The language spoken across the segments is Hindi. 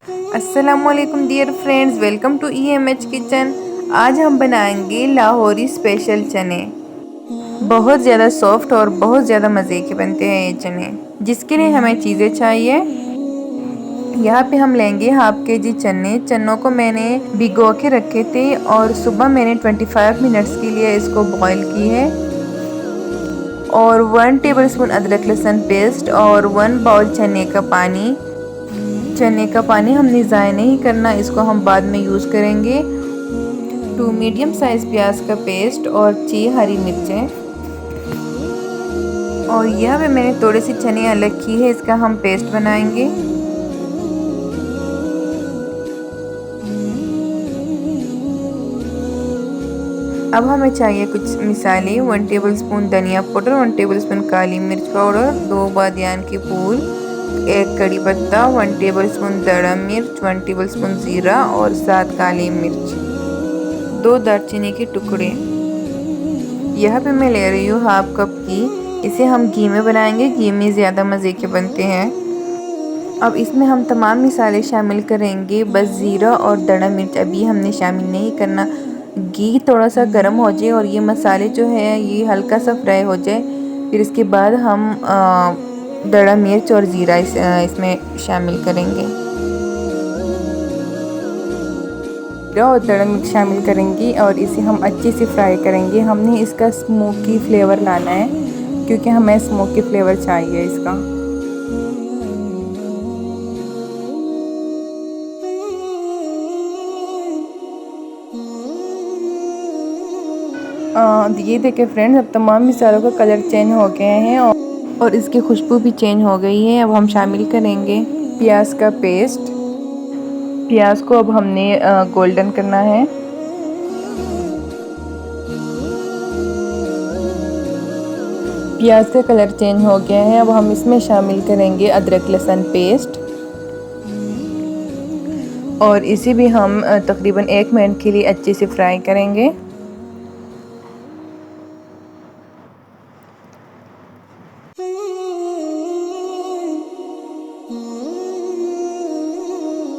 अस्सलामुअलैकुम dear friends, welcome to EMH kitchen. आज हम बनाएंगे लाहौरी स्पेशल चने। बहुत ज़्यादा सॉफ्ट और बहुत ज़्यादा मज़े के बनते हैं ये चने। जिसके लिए हमें चीज़ें चाहिए, यहाँ पे हम लेंगे हाफ के जी चने। चनों को मैंने भिगो के रखे थे और सुबह मैंने 25 मिनट्स के लिए इसको बॉईल की है। और 1 टेबलस्पून अदरक लहसुन पेस्ट और 1 बाउल चने का पानी। चने का पानी हमने ज़ाया नहीं करना, इसको हम बाद में यूज़ करेंगे। 2 मीडियम साइज़ प्याज का पेस्ट और 6 हरी मिर्चें। और यहाँ पे मैंने थोड़ी सी चने अलग की है, इसका हम पेस्ट बनाएंगे। अब हमें चाहिए कुछ मिसाले। 1 टेबलस्पून धनिया पाउडर, 1 टेबलस्पून काली मिर्च पाउडर, 2 बादियान के फूल, 1 कड़ी पत्ता, 1 टेबलस्पून दड़ा मिर्च, 1 टेबलस्पून ज़ीरा और 7 काली मिर्च, 2 दालचीनी के टुकड़े। यहाँ पे मैं ले रही हूँ हाफ कप घी। इसे हम घी में बनाएंगे, घी में ज़्यादा मज़े के बनते हैं। अब इसमें हम तमाम मिसाले शामिल करेंगे, बस ज़ीरा और दड़ा मिर्च अभी हमने शामिल नहीं करना। घी थोड़ा सा गर्म हो जाए और ये मसाले जो है ये हल्का सा फ्राई हो जाए, फिर इसके बाद हम दड़ा मिर्च और ज़ीरा इसमें शामिल करेंगे। और दड़ा मिर्च शामिल करेंगे और इसे हम अच्छे से फ्राई करेंगे। हमने इसका स्मोकी फ्लेवर लाना है, क्योंकि हमें स्मोकी फ्लेवर चाहिए इसका। ये देखें फ्रेंड्स, अब तमाम मिसालों का कलर चेंज हो गए हैं और इसकी खुशबू भी चेंज हो गई है। अब हम शामिल करेंगे प्याज का पेस्ट। प्याज को अब हमने गोल्डन करना है। प्याज का कलर चेंज हो गया है। अब हम इसमें शामिल करेंगे अदरक लहसुन पेस्ट और इसे भी हम तकरीबन 1 मिनट के लिए अच्छे से फ्राई करेंगे।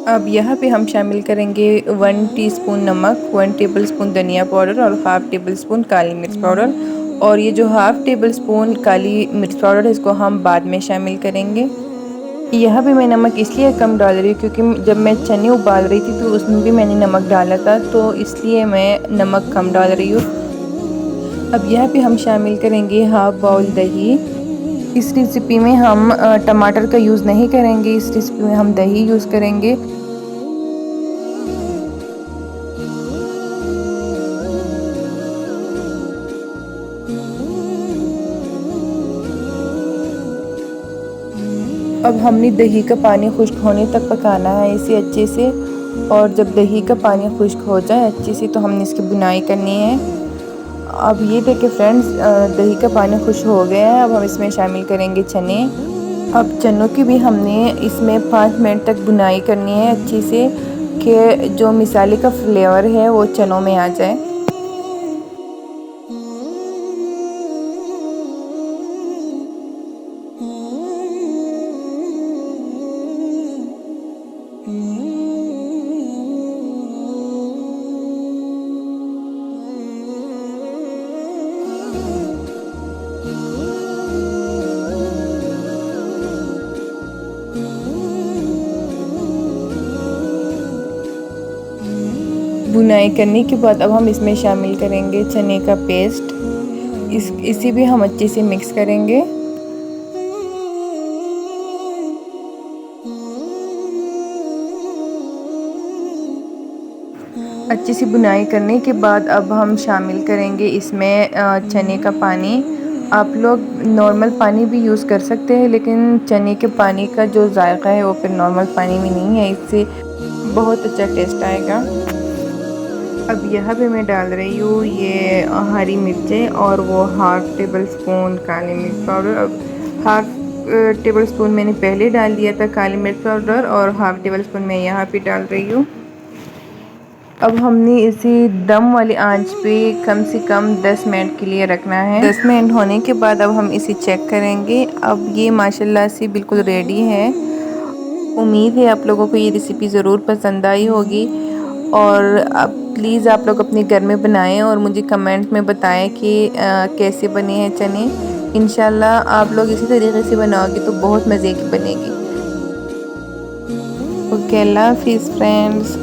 अब यहाँ पे हम शामिल करेंगे 1 टीस्पून नमक, 1 टेबलस्पून धनिया पाउडर और हाफ़ टेबल स्पून काली मिर्च पाउडर। और ये जो हाफ़ टेबल स्पून काली मिर्च पाउडर है इसको हम बाद में शामिल करेंगे। यहाँ पे मैं नमक इसलिए कम डाल रही हूँ क्योंकि जब मैं चने उबाल रही थी तो उसमें भी मैंने नमक डाला था, तो इसलिए मैं नमक कम डाल रही हूँ। अब यहाँ पे हम शामिल करेंगे हाफ़ बाउल दही। इस रेसिपी में हम टमाटर का यूज़ नहीं करेंगे, इस रेसिपी में हम दही यूज़ करेंगे। अब हमने दही का पानी खुश्क होने तक पकाना है इसे अच्छे से। और जब दही का पानी खुश्क हो जाए अच्छे से तो हमने इसकी बुनाई करनी है। अब ये देखिए फ्रेंड्स, दही का पानी खुश्क हो गया है। अब हम इसमें शामिल करेंगे चने। अब चनों की भी हमने इसमें 5 मिनट तक बुनाई करनी है अच्छी से, कि जो मिसाले का फ्लेवर है वो चनों में आ जाए। बुनाई करने के बाद अब हम इसमें शामिल करेंगे चने का पेस्ट। इसे भी हम अच्छे से मिक्स करेंगे। अच्छी सी बुनाई करने के बाद अब हम शामिल करेंगे इसमें चने का पानी। आप लोग नॉर्मल पानी भी यूज़ कर सकते हैं, लेकिन चने के पानी का जो जायका है वो फिर नॉर्मल पानी में नहीं है, इससे बहुत अच्छा टेस्ट आएगा। अब यहाँ पे मैं डाल रही हूँ ये हरी मिर्चें और वो हाफ़ टेबल स्पून काली मिर्च पाउडर। अब हाफ़ टेबल स्पून मैंने पहले डाल दिया था काली मिर्च पाउडर और हाफ़ टेबल स्पून मैं यहाँ पे डाल रही हूँ। अब हमने इसे दम वाली आंच पे कम से कम 10 मिनट के लिए रखना है। 10 मिनट होने के बाद अब हम इसे चेक करेंगे। अब ये माशाल्लाह से बिल्कुल रेडी है। उम्मीद है आप लोगों को ये रेसिपी ज़रूर पसंद आई होगी और अब प्लीज़ आप लोग अपने घर में बनाएं और मुझे कमेंट में बताएं कि कैसे बने हैं चने। इंशाल्लाह आप लोग इसी तरीके से बनाओगे तो बहुत मज़े की बनेगी। ओके, अल्लाह हाफिज़ फ्रेंड्स।